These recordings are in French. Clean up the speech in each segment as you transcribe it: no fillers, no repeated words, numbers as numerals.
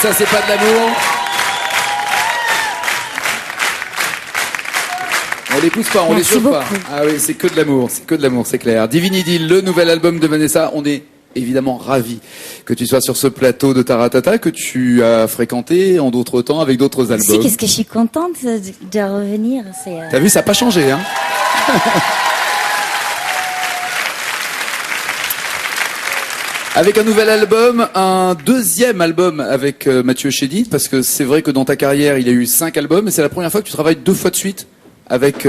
ça c'est pas de l'amour. On les pousse pas, on les chauffe pas. Ah oui, c'est que de l'amour, c'est clair. Divine Idylle, le nouvel album de Vanessa, on est évidemment ravis que tu sois sur ce plateau de Taratata que tu as fréquenté en d'autres temps avec d'autres albums. Si, qu'est-ce que je suis contente de revenir. T'as vu, ça n'a pas changé, hein. Avec un nouvel album, un deuxième album avec Mathieu Chédid, parce que c'est vrai que dans ta carrière, il y a eu 5 albums, et c'est la première fois que tu travailles 2 fois de suite avec,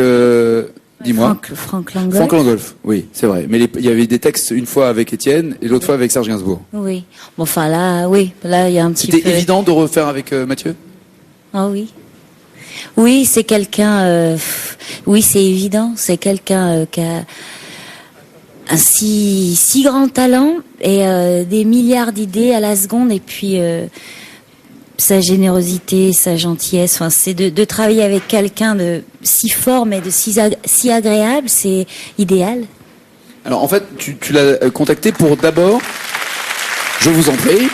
dis-moi. Franck Langolf. Franck Langolf, oui, c'est vrai. Mais il y avait des textes une fois avec Étienne et l'autre fois avec Serge Gainsbourg. Oui. Bon, enfin là, oui, là il y a un petit peu. C'était évident de refaire avec Mathieu? Ah oui. Oui, c'est quelqu'un. Oui, c'est évident. C'est quelqu'un qui a un si grand talent et des milliards d'idées à la seconde, et puis sa générosité, sa gentillesse. Enfin, c'est de travailler avec quelqu'un de si fort mais de si agréable, c'est idéal. Alors en fait, tu l'as contacté pour d'abord, je vous en prie.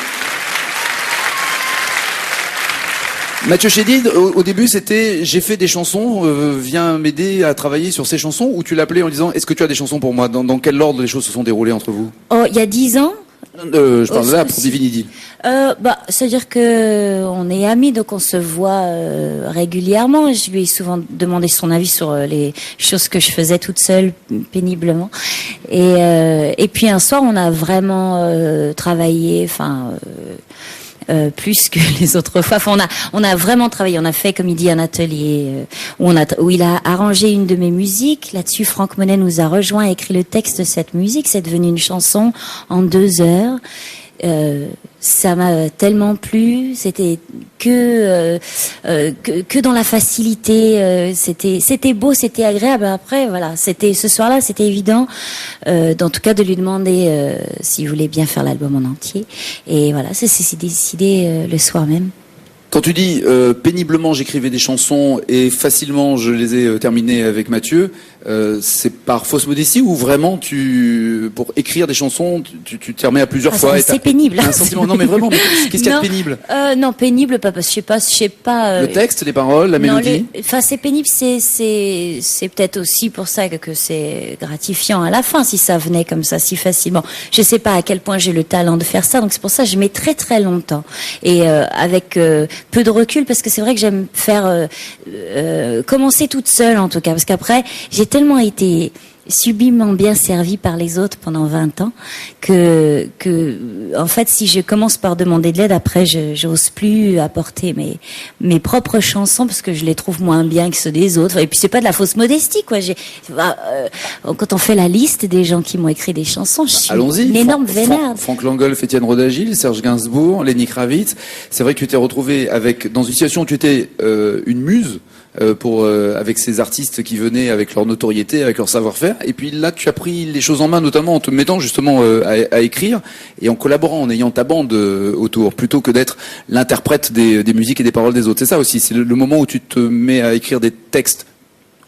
Mathieu Chédid, au début, c'était j'ai fait des chansons, viens m'aider à travailler sur ces chansons, ou tu l'appelais en disant est-ce que tu as des chansons pour moi? Dans quel ordre les choses se sont déroulées entre vous? Oh, il y a 10 ans. Je parle de là pour Divine Idylle. C'est-à-dire que on est amis, donc on se voit régulièrement. Je lui ai souvent demandé son avis sur les choses que je faisais toute seule, péniblement. Et puis un soir, on a vraiment travaillé. Enfin. Plus que les autres fois. Enfin, on a vraiment travaillé. On a fait, comme il dit, un atelier où il a arrangé une de mes musiques. Là-dessus, Franck Monet nous a rejoint et écrit le texte de cette musique. C'est devenu une chanson en 2 heures. Ça m'a tellement plu. C'était que dans la facilité. C'était beau, c'était agréable. Après, voilà, c'était ce soir-là, c'était évident, en tout cas, de lui demander s'il voulait bien faire l'album en entier. Et voilà, ça s'est décidé le soir même. Quand tu dis péniblement j'écrivais des chansons et facilement je les ai terminées avec Mathieu, c'est par fausse modestie ou vraiment pour écrire des chansons tu te remets à plusieurs fois? C'est pénible. Un sentiment. Non mais vraiment, qu'est-ce qu'il y a de pénible? Non, pénible, pas parce que je sais pas. Le texte, les paroles, la mélodie. Enfin, c'est pénible. C'est peut-être aussi pour ça que c'est gratifiant à la fin si ça venait comme ça si facilement. Je sais pas à quel point j'ai le talent de faire ça, donc c'est pour ça que je mets très très longtemps et avec peu de recul, parce que c'est vrai que j'aime faire commencer toute seule en tout cas, parce qu'après j'ai tellement été sublimement bien servie par les autres pendant 20 ans que en fait si je commence par demander de l'aide, après j'ose plus apporter mes propres chansons parce que je les trouve moins bien que ceux des autres. Et puis c'est pas de la fausse modestie quoi. Quand on fait la liste des gens qui m'ont écrit des chansons, je suis une énorme vénère. Franck Langolf, Étienne Roda-Gil, Serge Gainsbourg, Lenny Kravitz. C'est vrai que tu t'es retrouvé dans une situation où tu étais une muse avec ces artistes qui venaient avec leur notoriété, avec leur savoir-faire, et puis là tu as pris les choses en main, notamment en te mettant justement à écrire et en collaborant, en ayant ta bande autour, plutôt que d'être l'interprète des musiques et des paroles des autres. C'est ça aussi, c'est le moment où tu te mets à écrire des textes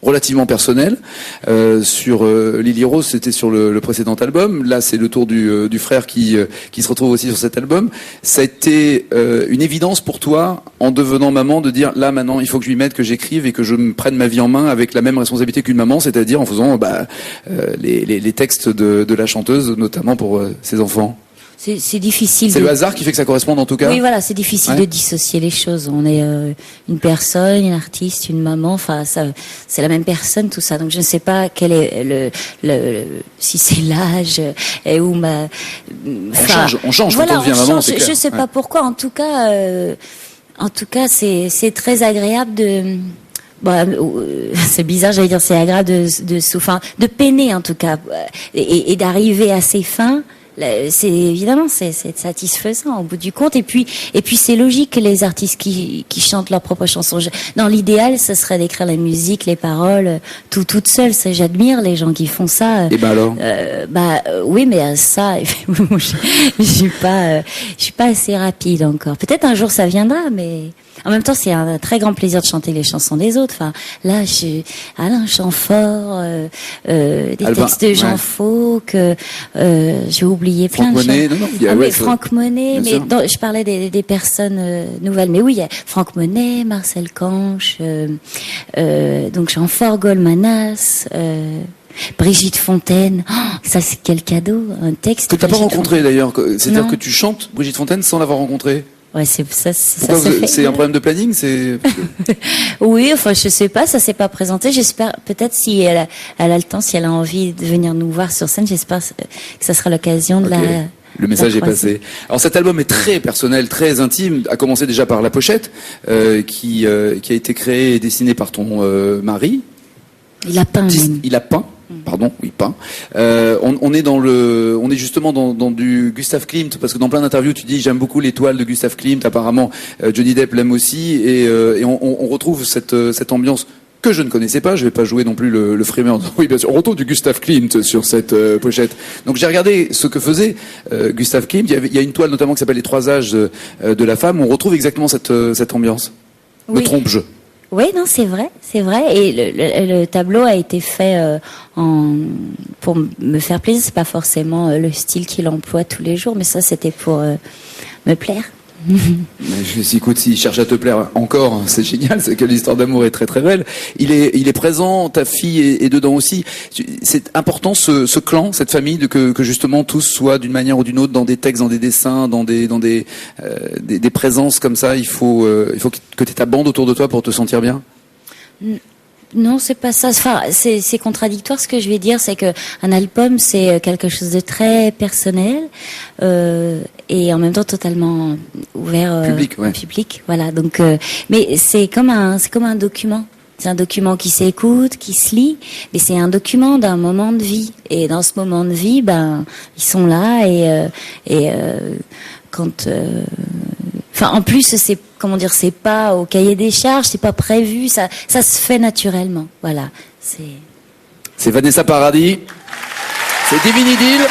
relativement personnel. Sur Lily Rose, c'était sur le précédent album. Là, c'est le tour du frère qui se retrouve aussi sur cet album. Ça a été une évidence pour toi, en devenant maman, de dire là maintenant, il faut que je lui mette, que j'écrive et que je me prenne ma vie en main avec la même responsabilité qu'une maman, c'est-à-dire en faisant les textes de la chanteuse, notamment pour ses enfants. C'est difficile. C'est le hasard qui fait que ça corresponde en tout cas. Oui, voilà, c'est difficile de dissocier les choses. On est une personne, une artiste, une maman. Enfin, c'est la même personne, tout ça. Donc, je ne sais pas quel est si c'est l'âge ou ma. On change voilà, quand on devient maman. C'est clair. Je sais pas pourquoi. En tout cas, c'est très agréable de. C'est bizarre, j'allais dire, c'est agréable de peiner en tout cas et d'arriver à ses fins. C'est évidemment c'est satisfaisant au bout du compte, et puis c'est logique que les artistes qui chantent leurs propres chansons, dans l'idéal ce serait d'écrire la musique, les paroles toute seule. J'admire les gens qui font ça. Et alors oui, mais ça je suis pas assez rapide encore. Peut-être un jour ça viendra, mais en même temps c'est un très grand plaisir de chanter les chansons des autres. Enfin là, Alain Chamfort, des textes de Jean Fauque, j'ai oublié oublié plein Franck de Monet, choses. non, Mais Franck Monet, bien sûr. je parlais des personnes nouvelles. Mais oui, il y a Franck Monet, Marcel Canche, donc Jean-Fort Golmanas, Brigitte Fontaine. Oh, ça, c'est quel cadeau, un texte. Que t'as pas rencontré d'ailleurs. C'est-à-dire Non. que tu chantes Brigitte Fontaine sans l'avoir rencontrée. Ouais, ça Pourquoi se fait. c'est un problème de planning, c'est. Oui, enfin, je sais pas, ça s'est pas présenté. J'espère, peut-être si elle a le temps, si elle a envie de venir nous voir sur scène, j'espère que ça sera l'occasion de Ok. la. Le message est croiser. passé. Alors cet album est très personnel, très intime, à commencer déjà par la pochette, qui a été créée et dessinée par ton mari. Il a peint même. Il a peint. Pardon, oui, peint. On est justement dans du Gustav Klimt, parce que dans plein d'interviews tu dis j'aime beaucoup les toiles de Gustav Klimt. Apparemment Johnny Depp l'aime aussi, et on retrouve cette ambiance que je ne connaissais pas. Je vais pas jouer non plus le frimeur. Oui, bien sûr, on retrouve du Gustav Klimt sur cette pochette. Donc j'ai regardé ce que faisait Gustav Klimt. Il y a une toile notamment qui s'appelle Les Trois âges de la femme, où on retrouve exactement cette ambiance. Me Oui. trompe-je? Oui, non, c'est vrai. Et le tableau a été fait pour me faire plaisir. C'est pas forcément le style qu'il emploie tous les jours, mais ça, c'était pour me plaire. Écoute, s'il cherche à te plaire encore, c'est génial, c'est que l'histoire d'amour est très très belle. Il est présent, ta fille est dedans aussi. C'est important ce clan, cette famille, que justement tous soient d'une manière ou d'une autre dans des textes, dans des dessins, dans des présences comme ça. Il faut que tu aies ta bande autour de toi pour te sentir bien. Non, c'est pas ça. Enfin, c'est contradictoire. Ce que je vais dire, c'est que un album, c'est quelque chose de très personnel et en même temps totalement ouvert Public, ouais. au public. Voilà. Donc, mais c'est comme un document. C'est un document qui s'écoute, qui se lit, mais c'est un document d'un moment de vie. Et dans ce moment de vie, ben, ils sont là et quand enfin, en plus, c'est pas au cahier des charges, c'est pas prévu, ça se fait naturellement. Voilà, C'est Vanessa Paradis, c'est Divine Idylle.